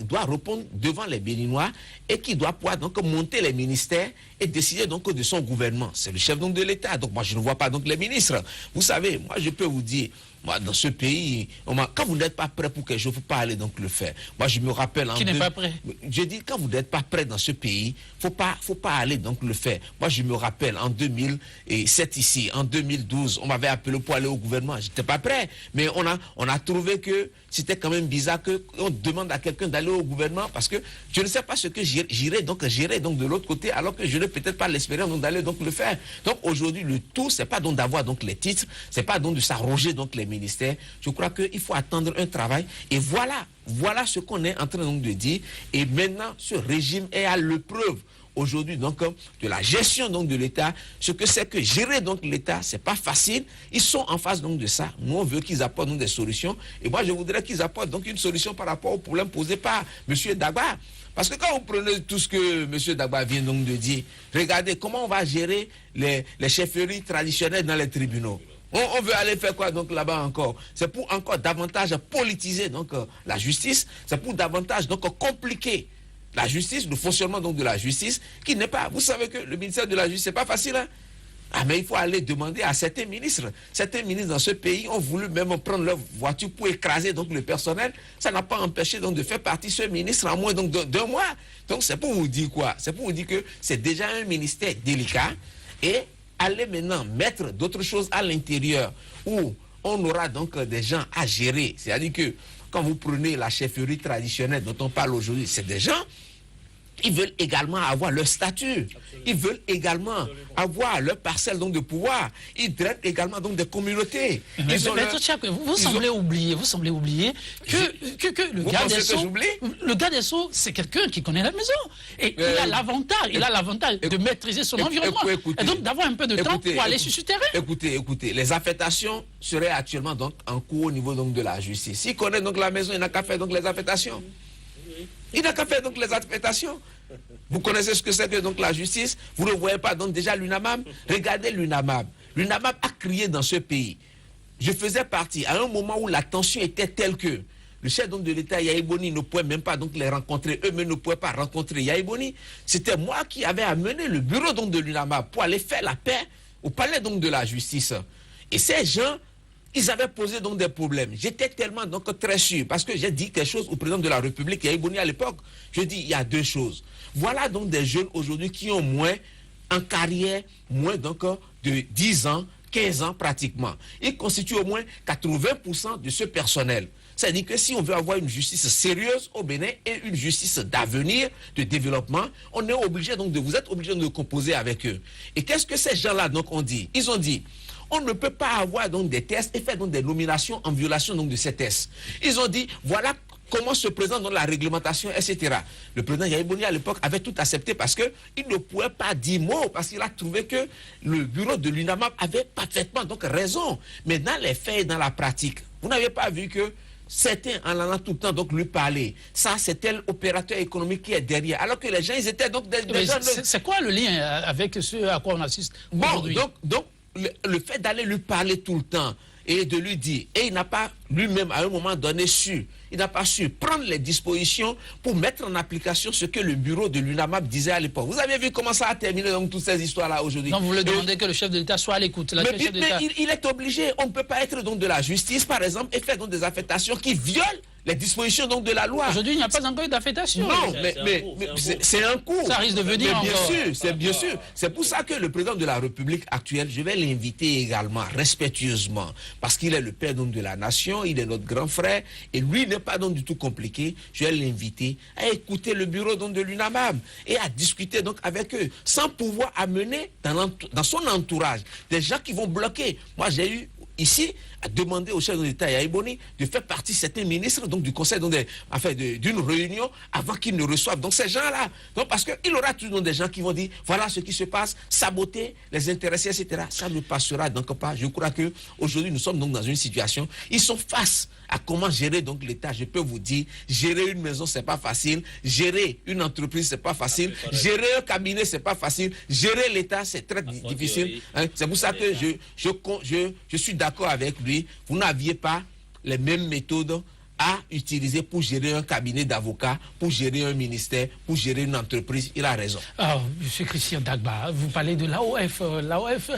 Speaker 5: doit répondre devant les Béninois et qui doit pouvoir donc monter les ministères et décider donc de son gouvernement. C'est le chef donc de l'État. Donc moi je ne vois pas donc les ministres. Vous savez, moi je peux vous dire, moi dans ce pays, quand vous n'êtes pas prêt pour quelque chose, il ne faut pas aller donc le faire. Moi je me rappelle...
Speaker 1: Qui n'est pas prêt?
Speaker 5: Je dis, quand vous n'êtes pas prêt dans ce pays, il ne faut pas aller donc le faire. Moi je me rappelle en 2007 ici, en 2012, on m'avait appelé pour aller au gouvernement. Je n'étais pas prêt. Mais on a trouvé que c'était quand même bizarre qu'on demande à quelqu'un d'aller au gouvernement parce que je ne sais pas ce que j'irai donc de l'autre côté alors que je n'ai peut-être pas l'expérience d'aller donc le faire. Donc aujourd'hui, le tout, c'est pas donc d'avoir donc les titres, c'est pas donc de s'arroger donc les ministères. Je crois qu'il faut attendre un travail et voilà ce qu'on est en train donc de dire. Et maintenant, ce régime est à l'épreuve aujourd'hui donc de la gestion donc de l'État. Ce que c'est que gérer donc l'État, c'est pas facile. Ils sont en face donc de ça. Nous on veut qu'ils apportent donc des solutions. Et moi je voudrais qu'ils apportent donc une solution par rapport au problème posé par M. Dagba. Parce que quand vous prenez tout ce que M. Dagba vient donc de dire, regardez comment on va gérer les chefferies traditionnelles dans les tribunaux. On veut aller faire quoi donc là-bas encore? C'est pour encore davantage politiser donc la justice. C'est pour davantage donc compliquer la justice, le fonctionnement donc de la justice, qui n'est pas... Vous savez que le ministère de la Justice, c'est pas facile, hein? Ah, mais il faut aller demander à certains ministres. Certains ministres dans ce pays ont voulu même prendre leur voiture pour écraser donc le personnel. Ça n'a pas empêché donc de faire partie ce ministre en moins donc d'un mois. Donc c'est pour vous dire quoi? C'est pour vous dire que c'est déjà un ministère délicat et aller maintenant mettre d'autres choses à l'intérieur où on aura donc des gens à gérer. C'est-à-dire que quand vous prenez la chefferie traditionnelle dont on parle aujourd'hui, c'est des gens, ils veulent également avoir leur statut. Ils veulent également avoir leur parcelle donc de pouvoir. Ils traitent également donc des communautés.
Speaker 1: Maître Tchak, vous semblez oublier que le garde des Sceaux, c'est quelqu'un qui connaît la maison. Et il a l'avantage de maîtriser son environnement. Et donc d'avoir un peu de temps pour aller sur ce terrain.
Speaker 5: Écoutez, les affectations seraient actuellement donc en cours au niveau donc de la justice. S'il connaît donc la maison, il n'a qu'à faire donc les affectations. Il n'a qu'à faire donc les affectations. Vous connaissez ce que c'est que donc la justice. Vous ne voyez pas donc déjà l'UNAMAB. Regardez l'UNAMAB. L'UNAMAB a crié dans ce pays. Je faisais partie à un moment où la tension était telle que le chef donc de l'État, Yahi Boni, ne pouvait même pas donc les rencontrer. Eux-mêmes ne pouvaient pas rencontrer Yahi Boni. C'était moi qui avais amené le bureau donc de l'UNAMAB pour aller faire la paix au palais donc de la justice. Et ces gens, ils avaient posé donc des problèmes. J'étais tellement donc très sûr, parce que j'ai dit quelque chose au président de la République, Yahi Boni à l'époque. Je dis, il y a deux choses. Voilà donc des jeunes aujourd'hui qui ont moins en carrière, moins donc de 10 ans, 15 ans pratiquement. Ils constituent au moins 80% de ce personnel. C'est-à-dire que si on veut avoir une justice sérieuse au Bénin et une justice d'avenir, de développement, on est obligé donc vous êtes obligé de composer avec eux. Et qu'est-ce que ces gens-là donc ont dit? Ils ont dit, on ne peut pas avoir donc des tests et faire donc des nominations en violation donc de ces tests. Ils ont dit, voilà comment se présente dans la réglementation, etc. Le président Yahya Boni à l'époque avait tout accepté parce qu'il ne pouvait pas dire mot, parce qu'il a trouvé que le bureau de l'UNAMAP avait parfaitement donc raison. Mais dans les faits et dans la pratique, vous n'avez pas vu que certains en allant tout le temps donc lui parler, ça c'est tel opérateur économique qui est derrière, alors que les gens ils étaient donc des gens...
Speaker 1: C'est quoi le lien avec ce à quoi on assiste aujourd'hui?
Speaker 5: Donc le fait d'aller lui parler tout le temps et de lui dire, et il n'a pas lui-même à un moment donné il n'a pas su prendre les dispositions pour mettre en application ce que le bureau de l'UNAMAP disait à l'époque. Vous avez vu comment ça a terminé donc toutes ces histoires-là aujourd'hui.
Speaker 1: Donc vous voulez demander que le chef de l'État soit à l'écoute.
Speaker 5: Mais il est obligé, on ne peut pas être donc de la justice par exemple et faire donc des affectations qui violent les dispositions donc de la loi.
Speaker 1: Aujourd'hui, il n'y a pas encore eu d'affectation.
Speaker 5: Non, mais c'est un coup.
Speaker 1: Ça risque de venir
Speaker 5: mais
Speaker 1: encore.
Speaker 5: Bien sûr. C'est pour ça que le président de la République actuelle, je vais l'inviter également, respectueusement, parce qu'il est le père donc de la nation, il est notre grand frère, et lui n'est pas donc du tout compliqué. Je vais l'inviter à écouter le bureau donc de l'UNAMAP et à discuter donc avec eux, sans pouvoir amener dans son entourage des gens qui vont bloquer. Moi, j'ai eu ici à demander au chef de l'État Yahya Boni de faire partie de certains ministres donc du conseil d'une réunion avant qu'ils ne reçoivent donc ces gens-là. Donc parce qu'il aura toujours des gens qui vont dire voilà ce qui se passe, saboter, les intéresser, etc. Ça ne passera donc pas. Je crois que aujourd'hui nous sommes donc dans une situation, ils sont face à comment gérer donc l'État. Je peux vous dire, gérer une maison c'est pas facile, gérer une entreprise c'est pas facile, gérer un cabinet c'est pas facile, gérer l'État c'est très difficile. Hein? C'est pour ça que je suis d'accord avec lui. Vous n'aviez pas les mêmes méthodes à utiliser pour gérer un cabinet d'avocats, pour gérer un ministère, pour gérer une entreprise. Il a raison.
Speaker 1: Alors, M. Christian Dagba, vous parlez de l'AOF. L'AOF,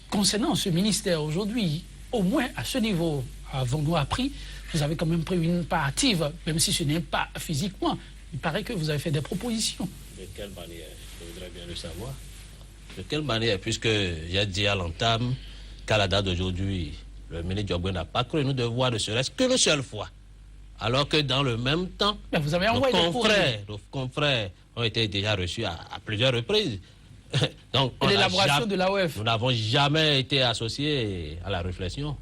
Speaker 1: concernant ce ministère aujourd'hui, au moins à ce niveau, avons-nous appris, vous avez quand même pris une part active, même si ce n'est pas physiquement. Il paraît que vous avez fait des propositions.
Speaker 4: De quelle manière? Je voudrais bien le savoir. De quelle manière? Puisque j'ai dit à l'entame qu'à la date d'aujourd'hui, le ministre Diogbe n'a pas cru nous devoir ne serait-ce qu'une seule fois. Alors que dans le même temps,
Speaker 1: mais vous avez envoyé
Speaker 4: nos confrères ont été déjà reçus à plusieurs reprises. Donc,
Speaker 1: l'élaboration de l'AOF.
Speaker 4: Nous n'avons jamais été associés à la réflexion.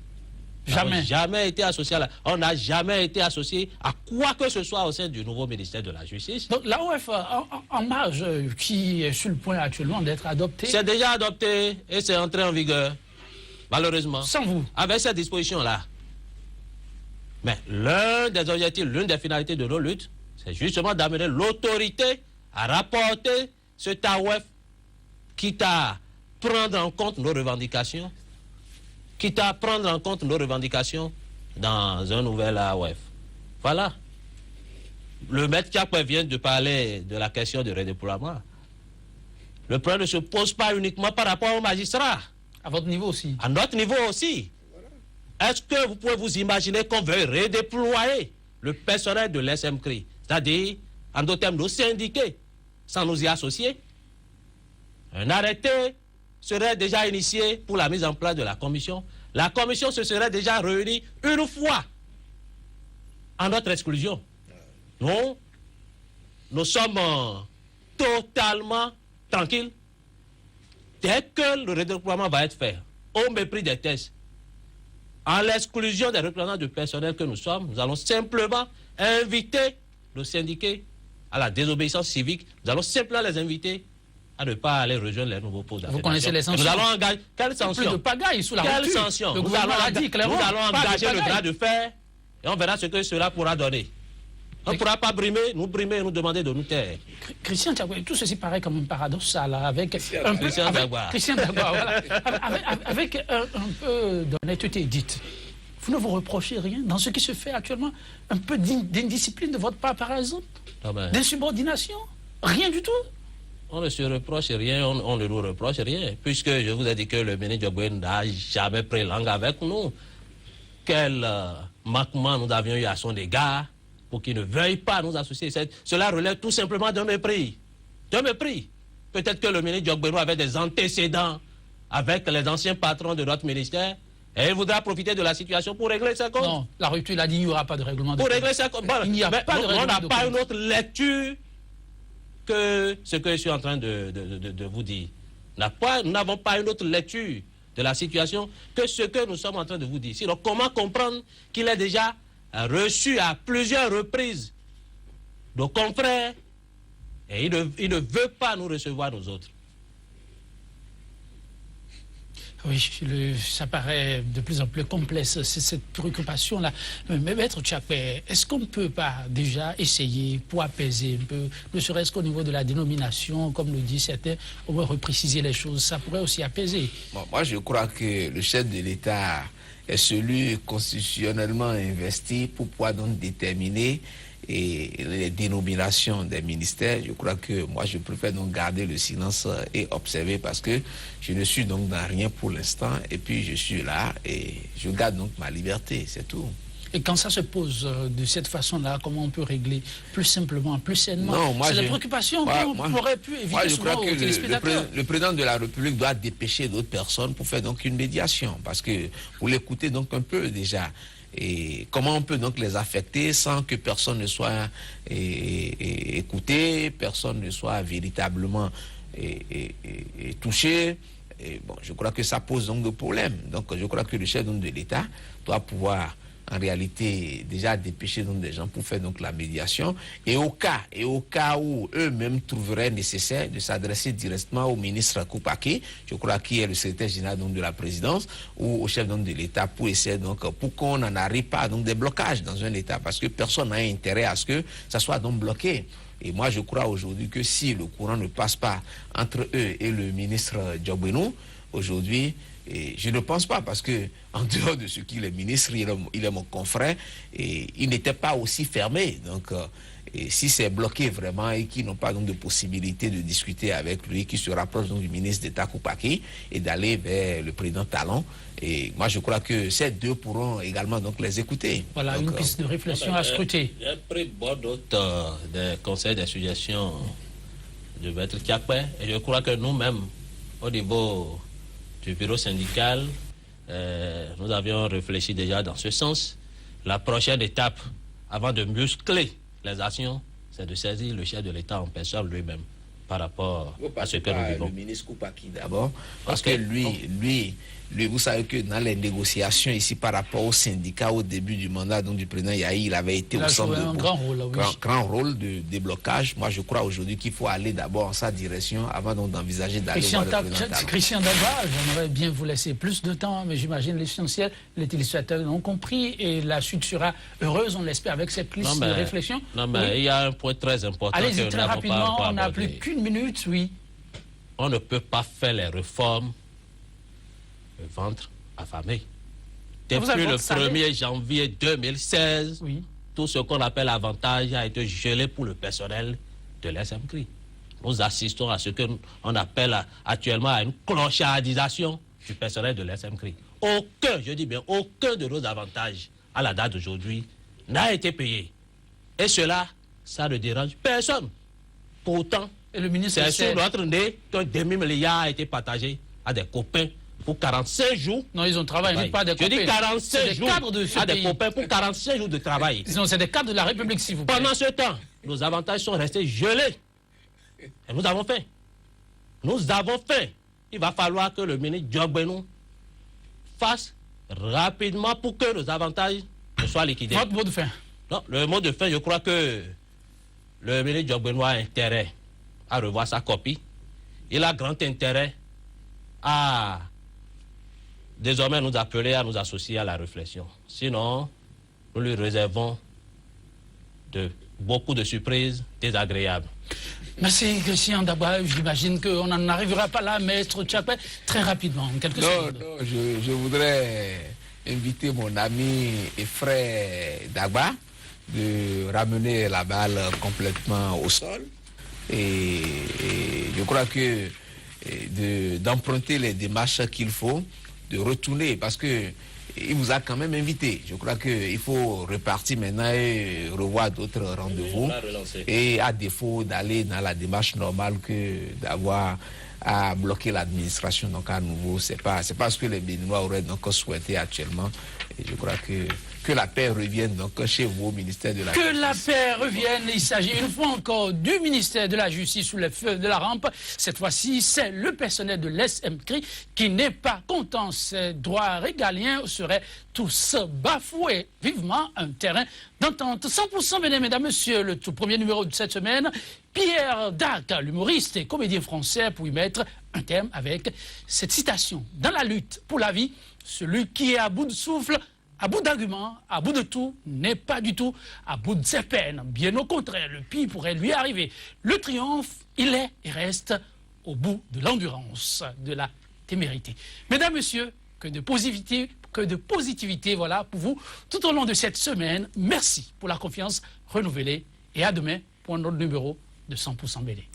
Speaker 4: Jamais été associés on n'a jamais été associé à quoi que ce soit au sein du nouveau ministère de la Justice.
Speaker 1: Donc l'AOF en marge, qui est sur le point actuellement d'être adopté.
Speaker 4: C'est déjà adopté et c'est entré en vigueur. Malheureusement.
Speaker 1: Sans vous.
Speaker 4: Avec cette disposition-là. Mais l'un des objectifs, l'une des finalités de nos luttes, c'est justement d'amener l'autorité à rapporter ce AOF, quitte à prendre en compte nos revendications, dans un nouvel AOF. Voilà. Le maître Tchapoué vient de parler de la question du redéploiement. Le problème ne se pose pas uniquement par rapport aux magistrats.
Speaker 1: À votre niveau aussi.
Speaker 4: À notre niveau aussi. Est-ce que vous pouvez vous imaginer qu'on veut redéployer le personnel de l'SMCRI, c'est-à-dire, en d'autres termes, nos syndiqués, sans nous y associer? Un arrêté serait déjà initié pour la mise en place de la commission. La commission se serait déjà réunie une fois en notre exclusion. Nous sommes totalement tranquilles. Dès que le redéploiement va être fait, au mépris des tests, en l'exclusion des représentants du personnel que nous sommes, nous allons simplement inviter nos syndiqués à la désobéissance civique. Nous allons simplement les inviter à ne pas aller rejoindre les nouveaux postes d'affectation.
Speaker 1: Vous connaissez les sanctions.
Speaker 4: Nous allons engager... Quelles sanctions?
Speaker 1: Plus de pagaille sous la
Speaker 4: Quelles
Speaker 1: rupture.
Speaker 4: sanctions?
Speaker 1: Nous allons
Speaker 4: engager le bras de fer et on verra ce que cela pourra donner. On ne pourra pas brimer et nous demander de nous taire.
Speaker 1: Christian Dagba, tout ceci paraît comme un paradoxal avec
Speaker 4: Christian Dagba,
Speaker 1: voilà. avec un peu d'honnêteté dite. Vous ne vous reprochez rien dans ce qui se fait actuellement? Un peu d'indiscipline de votre part, par exemple? D'insubordination? Rien du tout?
Speaker 4: On ne se reproche rien, on ne nous reproche rien, puisque je vous ai dit que le ministre Diogbe n'a jamais pris langue avec nous. Quel manquement nous avions eu à son égard pour qu'il ne veuille pas nous associer. Cela relève tout simplement d'un mépris. D'un mépris. Peut-être que le ministre Diogbe avait des antécédents avec les anciens patrons de notre ministère Et il voudra profiter de la situation pour régler ses comptes.
Speaker 1: Non, la rupture, il a dit qu'il n'y aura pas de règlement de compte.
Speaker 4: Pour régler ses comptes. Bon,
Speaker 1: Il n'y a pas de règlement
Speaker 4: on n'a
Speaker 1: de
Speaker 4: pas
Speaker 1: compte.
Speaker 4: une autre lecture que ce que je suis en train de vous dire. Nous n'avons pas une autre lecture de la situation que ce que nous sommes en train de vous dire. Sinon, comment comprendre qu'il est déjà reçu à plusieurs reprises nos confrères et il ne veut pas nous recevoir, nous autres.
Speaker 1: Oui, ça paraît de plus en plus complexe, cette préoccupation-là. Mais Maître Tchapé, est-ce qu'on ne peut pas déjà essayer pour apaiser un peu, ne serait-ce qu'au niveau de la dénomination, comme le dit certains, au moins repréciser les choses, ça pourrait aussi apaiser.
Speaker 5: Bon, moi, je crois que le chef de l'État est celui constitutionnellement investi pour pouvoir donc déterminer les dénominations des ministères. Je crois que moi, je préfère donc garder le silence et observer parce que je ne suis donc dans rien pour l'instant et puis je suis là et je garde donc ma liberté, c'est tout.
Speaker 1: Et quand ça se pose de cette façon-là, comment on peut régler plus simplement, plus sainement? C'est des préoccupations qu'on aurait pu éviter souvent aux téléspectateurs.
Speaker 5: Le président de la République doit dépêcher d'autres personnes pour faire donc une médiation parce que vous l'écoutez donc un peu déjà. Et comment on peut donc les affecter sans que personne ne soit écouté, personne ne soit véritablement touché. Et bon, je crois que ça pose donc des problèmes. Donc je crois que le chef de l'État doit pouvoir en réalité déjà dépêcher donc des gens pour faire donc la médiation et au cas où eux-mêmes trouveraient nécessaire de s'adresser directement au ministre Koupaki, je crois qu'il est le secrétaire général donc de la présidence ou au chef donc de l'État pour essayer donc pour qu'on n'en arrive pas donc des blocages dans un État parce que personne n'a intérêt à ce que ça soit donc bloqué. Et moi je crois aujourd'hui que si le courant ne passe pas entre eux et le ministre Diogbenou aujourd'hui. Et je ne pense pas parce que en dehors de ce qu'il est ministre, il est mon confrère et il n'était pas aussi fermé. Donc, et si c'est bloqué vraiment et qu'ils n'ont pas donc de possibilité de discuter avec lui, qui se rapproche donc du ministre d'État Koupaki et d'aller vers le président Talon. Et moi, je crois que ces deux pourront également donc les écouter.
Speaker 1: Voilà, donc, une piste de réflexion à scruter.
Speaker 4: J'ai pris bonne note des conseils des suggestions de Maître Tchapé et je crois que nous-mêmes, au niveau du bureau syndical, nous avions réfléchi déjà dans ce sens. La prochaine étape, avant de muscler les actions, c'est de saisir le chef de l'État en personne lui-même par rapport à ce que nous vivons.
Speaker 5: Le ministre Koupaki d'abord, parce que lui, vous savez que dans les négociations ici par rapport au syndicat au début du mandat donc, du président Yahi, il avait été au centre de grand rôle de déblocage. Moi, je crois aujourd'hui qu'il faut aller d'abord en sa direction avant donc d'envisager d'aller voir le président Talon.
Speaker 1: Christian Daba, j'aimerais bien vous laisser plus de temps, mais j'imagine l'essentiel, les téléspectateurs l'ont compris et la suite sera heureuse, on l'espère, avec cette piste de réflexion.
Speaker 4: Non, mais il y a un point très important.
Speaker 1: Allez-y très rapidement, on n'a plus qu'une minute, oui.
Speaker 4: On ne peut pas faire les réformes le ventre affamé. Depuis le 1er janvier 2016, tout ce qu'on appelle avantage a été gelé pour le personnel de l'SMCRI. Nous assistons à ce qu'on appelle actuellement à une clochardisation du personnel de l'SMCRI. Aucun, je dis bien, aucun de nos avantages à la date d'aujourd'hui n'a été payé. Et cela, ça ne dérange personne. Pourtant, c'est sur notre nez qu'un demi-milliard a été partagé à des copains pour 45 jours.
Speaker 1: Non, ils ont travaillé, pas des copains.
Speaker 4: Je dis 45 jours à des copains pour 45 jours de travail.
Speaker 1: C'est des cadres de la République, s'il vous plaît.
Speaker 4: Pendant ce temps, nos avantages sont restés gelés. Et nous avons fait. Nous avons fait. Il va falloir que le ministre Diogbenou fasse rapidement pour que nos avantages soient liquidés.
Speaker 1: Votre mot de fin.
Speaker 4: Non, le mot de fin, je crois que le ministre Diogbenou a intérêt à revoir sa copie. Il a grand intérêt à désormais nous appeler à nous associer à la réflexion. Sinon, nous lui réservons beaucoup de surprises désagréables.
Speaker 1: Merci Christian Daba. J'imagine qu'on n'en arrivera pas là, Maître Tchapé, très rapidement, en quelques secondes.
Speaker 5: Non, je voudrais inviter mon ami et frère Daba de ramener la balle complètement au sol. Et je crois que d'emprunter les démarches qu'il faut, de retourner, parce que il vous a quand même invité. Je crois qu'il faut repartir maintenant et revoir d'autres rendez-vous. Et à défaut d'aller dans la démarche normale que d'avoir à bloquer l'administration. Donc à nouveau, c'est pas ce que les Béninois auraient donc souhaité actuellement. Et je crois que la paix revienne donc chez vous au ministère de la Justice.
Speaker 1: Que la paix revienne. Il s'agit une fois encore du ministère de la Justice sous les feux de la rampe. Cette fois-ci, c'est le personnel de l'SMCRI qui n'est pas content. Ses droits régaliens seraient tous bafoués. Vivement un terrain d'entente. 100% bénin, mesdames, messieurs, le tout premier numéro de cette semaine. Pierre Dac, l'humoriste et comédien français, pour y mettre un thème avec cette citation. Dans la lutte pour la vie, celui qui est à bout de souffle, à bout d'arguments, à bout de tout, n'est pas du tout à bout de ses peines. Bien au contraire, le pire pourrait lui arriver. Le triomphe, il est et reste au bout de l'endurance, de la témérité. Mesdames, messieurs, que de positivité, voilà, pour vous, tout au long de cette semaine. Merci pour la confiance renouvelée et à demain pour un autre numéro de 100% BD.